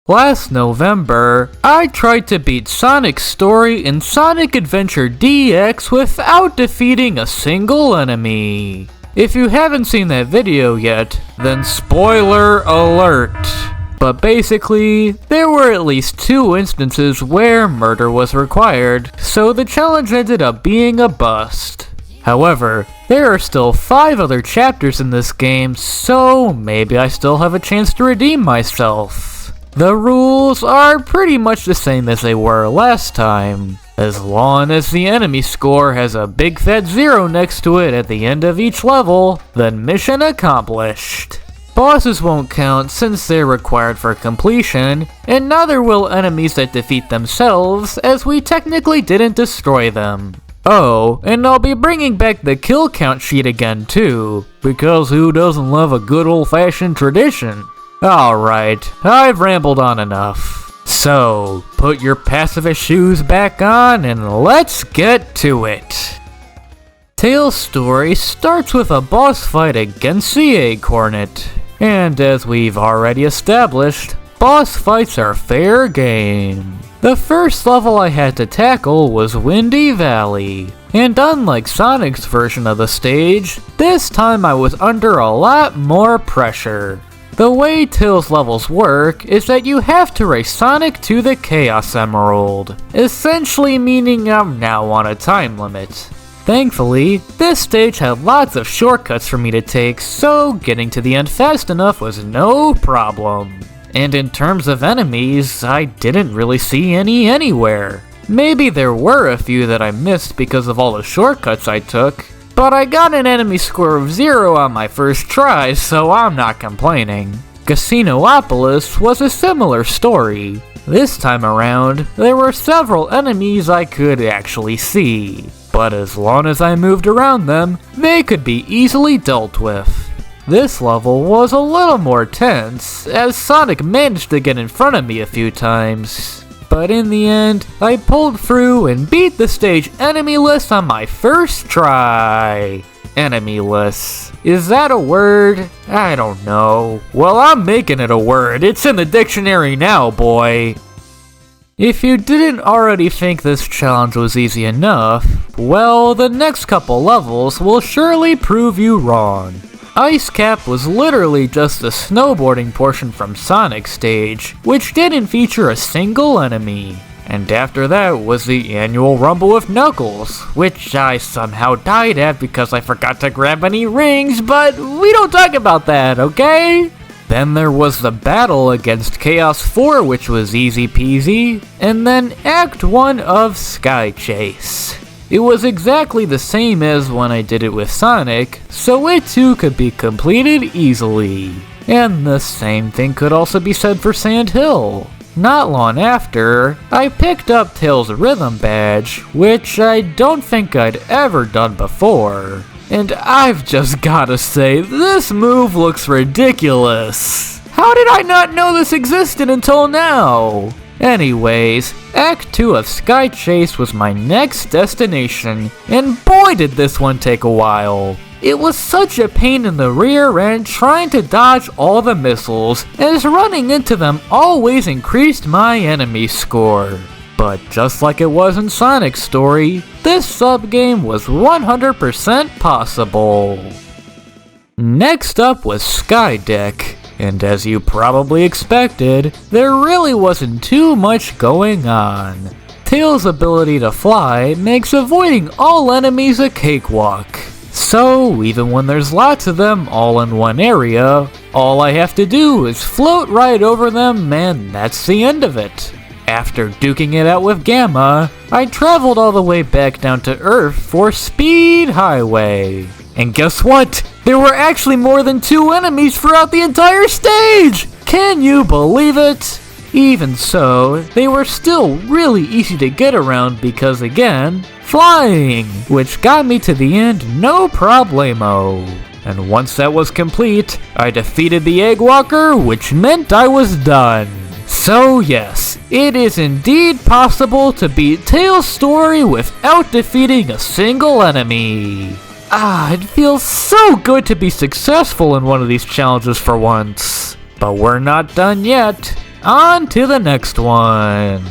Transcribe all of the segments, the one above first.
Last November, I tried to beat Sonic's story in Sonic Adventure DX without defeating a single enemy. If you haven't seen that video yet, then spoiler alert. But basically, there were at least 2 instances where murder was required, so the challenge ended up being a bust. However, there are still 5 other chapters in this game, so maybe I still have a chance to redeem myself. The rules are pretty much the same as they were last time, as long as the enemy score has a big fat 0 next to it at the end of each level, then mission accomplished. Bosses won't count since they're required for completion, and neither will enemies that defeat themselves, as we technically didn't destroy them. Oh, and I'll be bringing back the kill count sheet again too, because who doesn't love a good old-fashioned tradition? Alright, I've rambled on enough. So, put your pacifist shoes back on and let's get to it. Tails' story starts with a boss fight against the Egg Hornet. And as we've already established, boss fights are fair game. The first level I had to tackle was Windy Valley. And unlike Sonic's version of the stage, this time I was under a lot more pressure. The way Tails levels work is that you have to race Sonic to the Chaos Emerald, essentially meaning I'm now on a time limit. Thankfully, this stage had lots of shortcuts for me to take, so getting to the end fast enough was no problem. And in terms of enemies, I didn't really see any anywhere. Maybe there were a few that I missed because of all the shortcuts I took, but I got an enemy score of 0 on my first try, so I'm not complaining. Casinopolis was a similar story. This time around, there were several enemies I could actually see, but as long as I moved around them, they could be easily dealt with. This level was a little more tense, as Sonic managed to get in front of me a few times. But in the end, I pulled through and beat the stage enemyless on my first try. Enemyless. Is that a word? I don't know. Well, I'm making it a word. It's in the dictionary now, boy. If you didn't already think this challenge was easy enough, well, the next couple levels will surely prove you wrong. Ice Cap was literally just the snowboarding portion from Sonic's stage, which didn't feature a single enemy. And after that was the annual Rumble with Knuckles, which I somehow died at because I forgot to grab any rings, but we don't talk about that, okay? Then there was the battle against Chaos 4, which was easy peasy, and then Act 1 of Sky Chase. It was exactly the same as when I did it with Sonic, so it too could be completed easily. And the same thing could also be said for Sand Hill. Not long after, I picked up Tails' Rhythm Badge, which I don't think I'd ever done before. And I've just gotta say, this move looks ridiculous. How did I not know this existed until now? Anyways, Act 2 of Sky Chase was my next destination, and boy did this one take a while. It was such a pain in the rear end trying to dodge all the missiles, as running into them always increased my enemy score. But just like it was in Sonic's story, this sub-game was 100% possible. Next up was Sky Deck. And as you probably expected, there really wasn't too much going on. Tails' ability to fly makes avoiding all enemies a cakewalk. So even when there's lots of them all in one area, all I have to do is float right over them and that's the end of it. After duking it out with Gamma, I traveled all the way back down to Earth for Speed Highway. And guess what? There were actually more than 2 enemies throughout the entire stage! Can you believe it? Even so, they were still really easy to get around because again, flying, which got me to the end no problemo. And once that was complete, I defeated the Egg Walker, which meant I was done. So yes, it is indeed possible to beat Tails' story without defeating a single enemy. It feels so good to be successful in one of these challenges for once. But we're not done yet. On to the next one.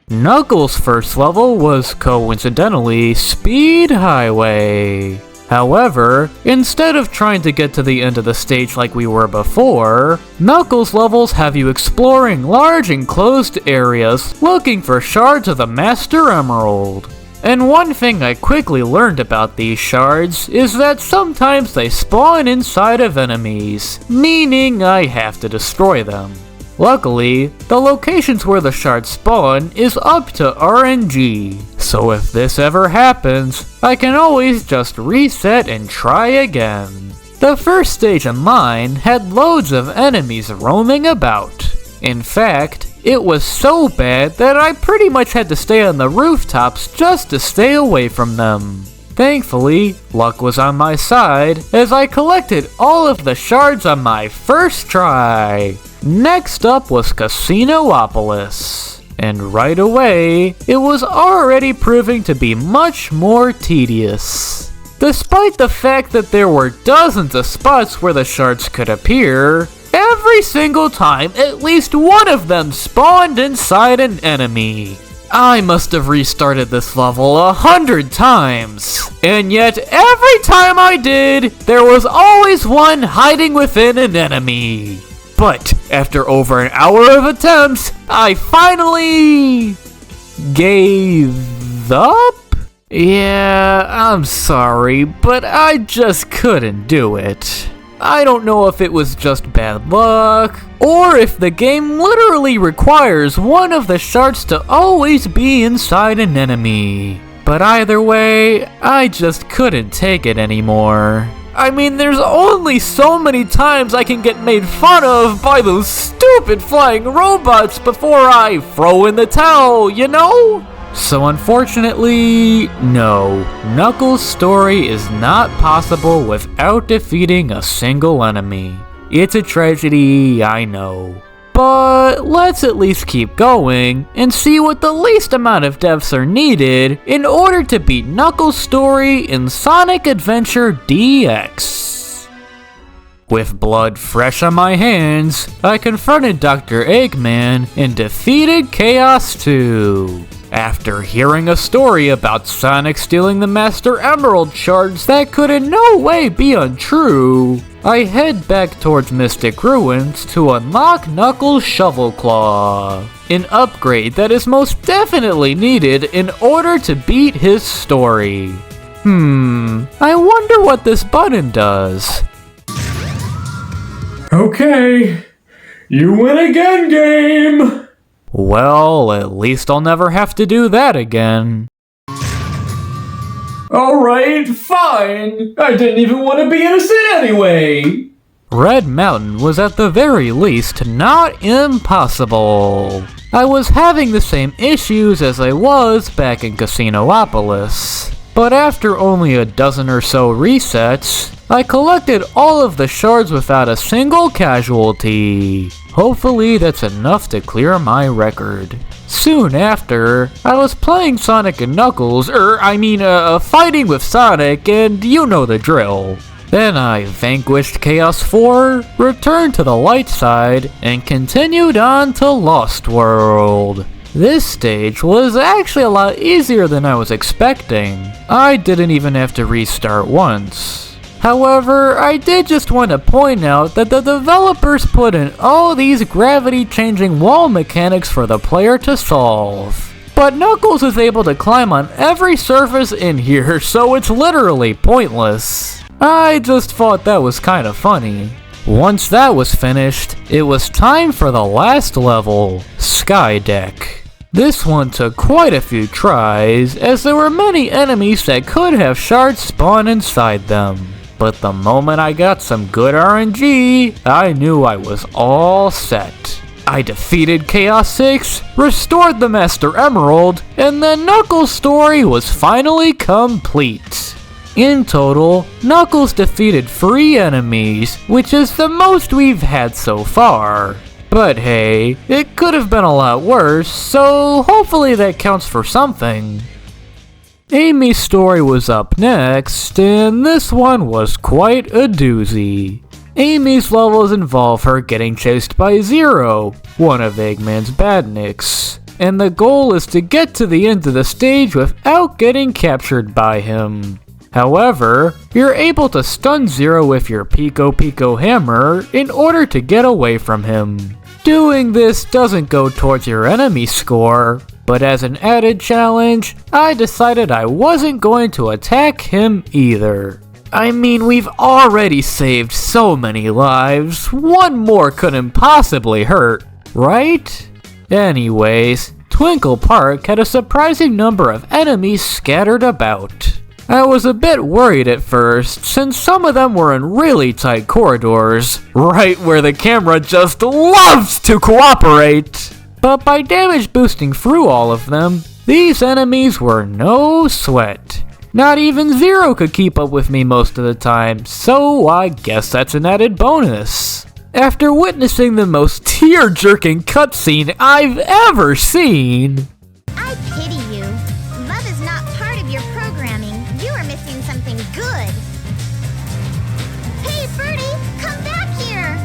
Knuckles' first level was coincidentally Speed Highway. However, instead of trying to get to the end of the stage like we were before, Knuckles levels have you exploring large enclosed areas looking for shards of the Master Emerald. And one thing I quickly learned about these shards is that sometimes they spawn inside of enemies, meaning I have to destroy them. Luckily, the locations where the shards spawn is up to RNG, so if this ever happens, I can always just reset and try again. The first stage of mine had loads of enemies roaming about. In fact, it was so bad that I pretty much had to stay on the rooftops just to stay away from them. Thankfully, luck was on my side as I collected all of the shards on my first try. Next up was Casinopolis, and right away, it was already proving to be much more tedious. Despite the fact that there were dozens of spots where the shards could appear, every single time at least one of them spawned inside an enemy. I must have restarted this level 100 times, and yet every time I did, there was always one hiding within an enemy. But after over an hour of attempts, I finally gave up? Yeah, I'm sorry, but I just couldn't do it. I don't know if it was just bad luck, or if the game literally requires one of the shards to always be inside an enemy. But either way, I just couldn't take it anymore. I mean, there's only so many times I can get made fun of by those stupid flying robots before I throw in the towel, you know? So unfortunately, no, Knuckles' story is not possible without defeating a single enemy. It's a tragedy, I know. But let's at least keep going and see what the least amount of deaths are needed in order to beat Knuckles' story in Sonic Adventure DX. With blood fresh on my hands, I confronted Dr. Eggman and defeated Chaos 2. After hearing a story about Sonic stealing the Master Emerald shards that could in no way be untrue, I head back towards Mystic Ruins to unlock Knuckles' Shovel Claw, an upgrade that is most definitely needed in order to beat his story. I wonder what this button does. Okay, you win again, game! Well, at least I'll never have to do that again. Alright, fine. I didn't even want to be innocent anyway. Red Mountain was at the very least not impossible. I was having the same issues as I was back in Casinopolis. But after only a dozen or so resets, I collected all of the shards without a single casualty. Hopefully that's enough to clear my record. Soon after, I was playing Sonic and Knuckles, fighting with Sonic, and you know the drill. Then I vanquished Chaos 4, returned to the light side, and continued on to Lost World. This stage was actually a lot easier than I was expecting. I didn't even have to restart once. However, I did just want to point out that the developers put in all these gravity-changing wall mechanics for the player to solve. But Knuckles is able to climb on every surface in here, so it's literally pointless. I just thought that was kind of funny. Once that was finished, it was time for the last level, Sky Deck. This one took quite a few tries, as there were many enemies that could have shards spawn inside them. But the moment I got some good RNG, I knew I was all set. I defeated Chaos 6, restored the Master Emerald, and then Knuckles' story was finally complete. In total, Knuckles defeated 3 enemies, which is the most we've had so far. But hey, it could have been a lot worse, so hopefully that counts for something. Amy's story was up next, and this one was quite a doozy. Amy's levels involve her getting chased by Zero, one of Eggman's badniks, and the goal is to get to the end of the stage without getting captured by him. However, you're able to stun Zero with your Pico Pico hammer in order to get away from him. Doing this doesn't go towards your enemy score, but as an added challenge, I decided I wasn't going to attack him either. I mean, we've already saved so many lives, one more couldn't possibly hurt, right? Anyways, Twinkle Park had a surprising number of enemies scattered about. I was a bit worried at first, since some of them were in really tight corridors, right where the camera just loves to cooperate. But by damage boosting through all of them, these enemies were no sweat. Not even Zero could keep up with me most of the time, so I guess that's an added bonus. After witnessing the most tear-jerking cutscene I've ever seen. I pity you. Love is not part of your programming. You are missing something good. Hey, Birdie, come back here.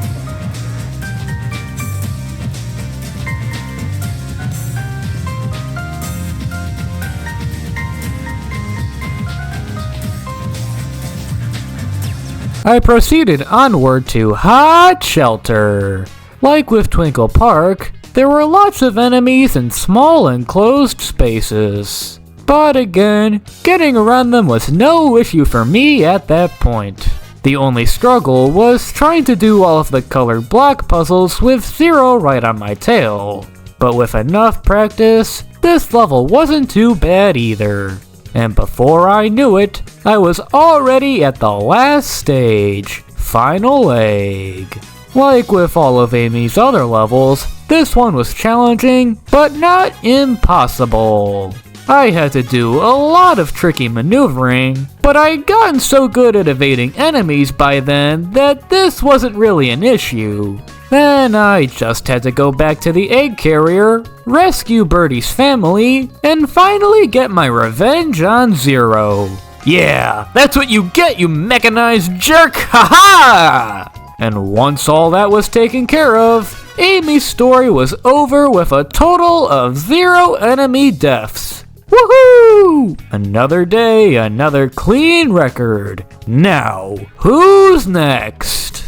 I proceeded onward to Hot Shelter. Like with Twinkle Park, there were lots of enemies in small enclosed spaces. But again, getting around them was no issue for me at that point. The only struggle was trying to do all of the colored block puzzles with Zero right on my tail. But with enough practice, this level wasn't too bad either. And before I knew it, I was already at the last stage, Final Egg. Like with all of Amy's other levels, this one was challenging, but not impossible. I had to do a lot of tricky maneuvering, but I'd gotten so good at evading enemies by then that this wasn't really an issue. Then I just had to go back to the egg carrier, rescue Birdie's family, and finally get my revenge on Zero. Yeah, that's what you get, you mechanized jerk! Haha! And once all that was taken care of, Amy's story was over with a total of 0 enemy deaths. Woohoo! Another day, another clean record. Now, who's next?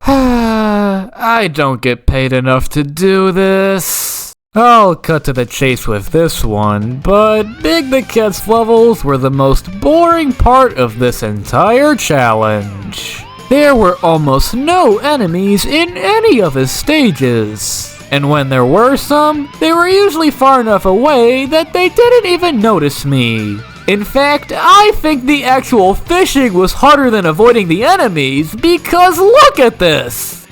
I don't get paid enough to do this. I'll cut to the chase with this one, but Big the Cat's levels were the most boring part of this entire challenge. There were almost no enemies in any of his stages, and when there were some, they were usually far enough away that they didn't even notice me. In fact, I think the actual fishing was harder than avoiding the enemies, because look at this!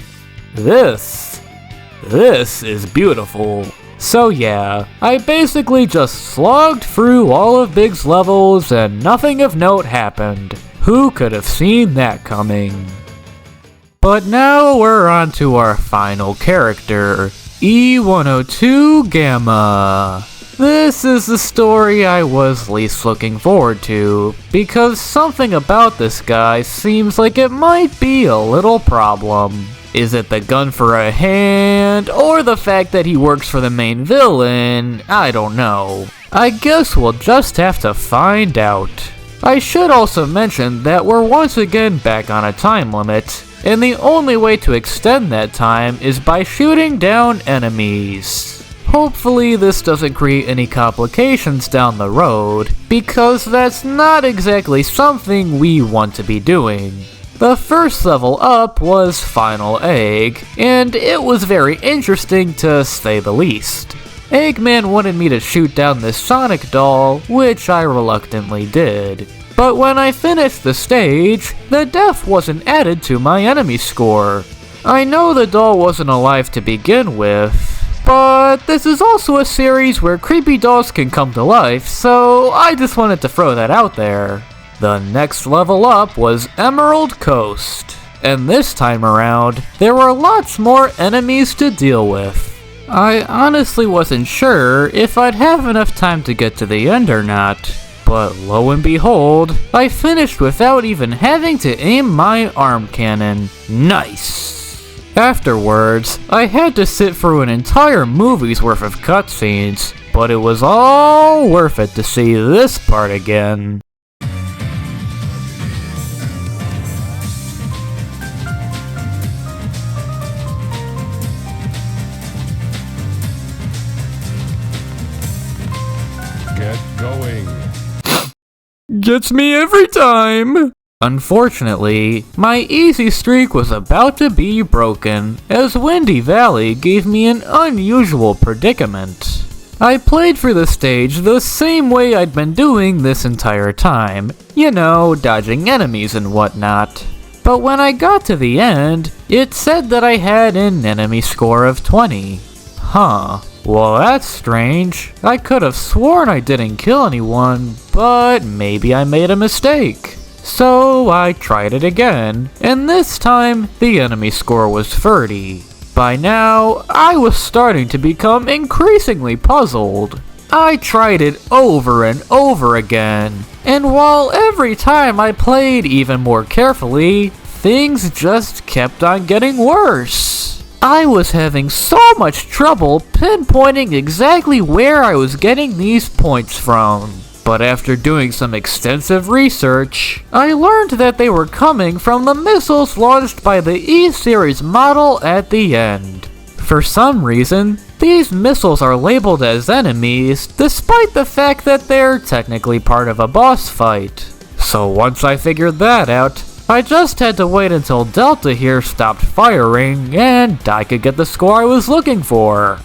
This is beautiful. So yeah, I basically just slogged through all of Big's levels and nothing of note happened. Who could have seen that coming? But now we're on to our final character, E102 Gamma. This is the story I was least looking forward to, because something about this guy seems like it might be a little problem. Is it the gun for a hand, or the fact that he works for the main villain? I don't know. I guess we'll just have to find out. I should also mention that we're once again back on a time limit, and the only way to extend that time is by shooting down enemies. Hopefully this doesn't create any complications down the road, because that's not exactly something we want to be doing. The first level up was Final Egg, and it was very interesting to say the least. Eggman wanted me to shoot down this Sonic doll, which I reluctantly did. But when I finished the stage, the death wasn't added to my enemy score. I know the doll wasn't alive to begin with, but this is also a series where creepy dolls can come to life, so I just wanted to throw that out there. The next level up was Emerald Coast, and this time around, there were lots more enemies to deal with. I honestly wasn't sure if I'd have enough time to get to the end or not, But lo and behold, I finished without even having to aim my arm cannon. Nice! Afterwards, I had to sit through an entire movie's worth of cutscenes, but it was all worth it to see this part again. Get going. Gets me every time! Unfortunately, my easy streak was about to be broken, as Windy Valley gave me an unusual predicament. I played through the stage the same way I'd been doing this entire time, you know, dodging enemies and whatnot. But when I got to the end, it said that I had an enemy score of 20. Huh. Well, that's strange. I could have sworn I didn't kill anyone, but maybe I made a mistake. So I tried it again, and this time the enemy score was 30. By now, I was starting to become increasingly puzzled. I tried it over and over again, and while every time I played even more carefully, things just kept on getting worse. I was having so much trouble pinpointing exactly where I was getting these points from. But after doing some extensive research, I learned that they were coming from the missiles launched by the E-Series model at the end. For some reason, these missiles are labeled as enemies, despite the fact that they're technically part of a boss fight. So once I figured that out, I just had to wait until Delta here stopped firing, and I could get the score I was looking for.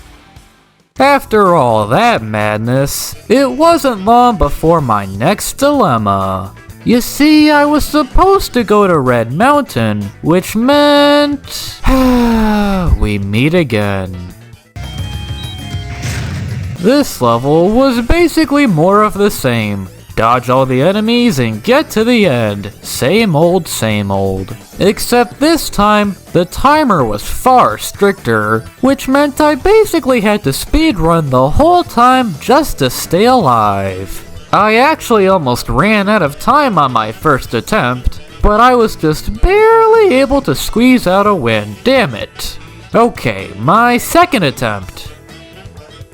After all that madness, it wasn't long before my next dilemma. You see, I was supposed to go to Red Mountain, which meant we meet again. This level was basically more of the same. Dodge all the enemies and get to the end. Same old, same old. Except this time, the timer was far stricter, which meant I basically had to speedrun the whole time just to stay alive. I actually almost ran out of time on my first attempt, but I was just barely able to squeeze out a win, damn it. Okay, my second attempt.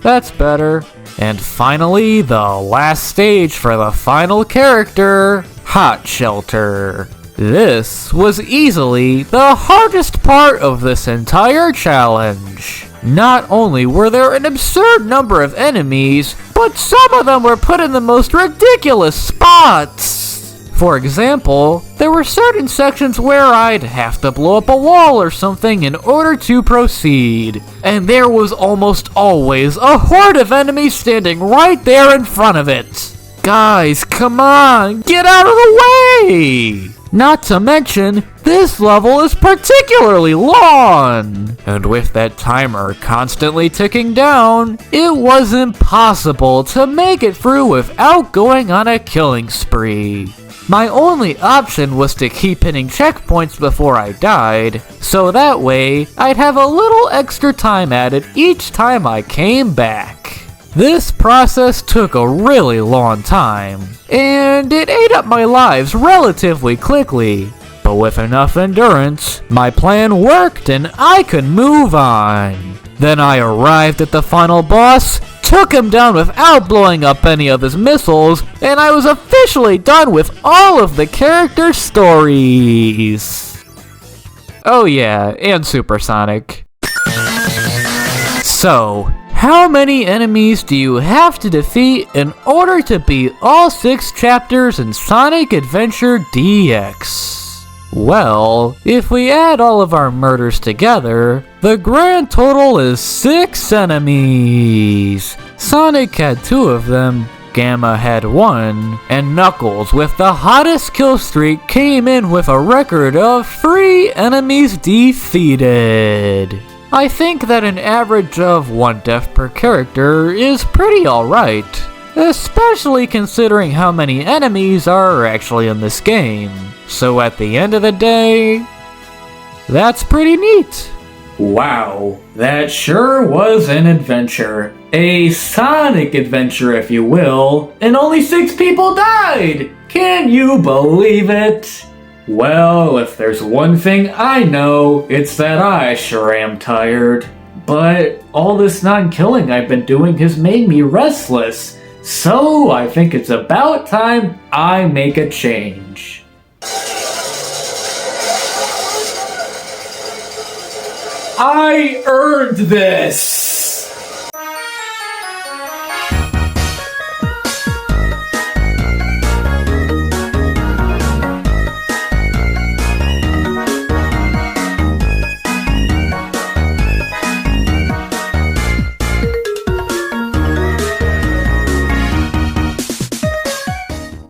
That's better. And finally, the last stage for the final character, Hot Shelter. This was easily the hardest part of this entire challenge. Not only were there an absurd number of enemies, but some of them were put in the most ridiculous spots. For example, there were certain sections where I'd have to blow up a wall or something in order to proceed. And there was almost always a horde of enemies standing right there in front of it. Guys, come on, get out of the way! Not to mention, this level is particularly long. And with that timer constantly ticking down, it was impossible to make it through without going on a killing spree. My only option was to keep hitting checkpoints before I died, so that way I'd have a little extra time added each time I came back. This process took a really long time, and it ate up my lives relatively quickly. But with enough endurance, my plan worked and I could move on. Then I arrived at the final boss, took him down without blowing up any of his missiles, and I was officially done with all of the character stories. Oh yeah, and Supersonic. So, how many enemies do you have to defeat in order to beat all 6 chapters in Sonic Adventure DX? Well, if we add all of our murders together, the grand total is 6 enemies. Sonic had 2 of them, Gamma had 1, and Knuckles, with the hottest kill streak, came in with a record of 3 enemies defeated. I think that an average of 1 death per character is pretty alright, especially considering how many enemies are actually in this game. So at the end of the day, that's pretty neat. Wow, that sure was an adventure. A Sonic adventure, if you will, and only 6 people died! Can you believe it? Well, if there's one thing I know, it's that I sure am tired. But all this non-killing I've been doing has made me restless, so I think it's about time I make a change. I earned this!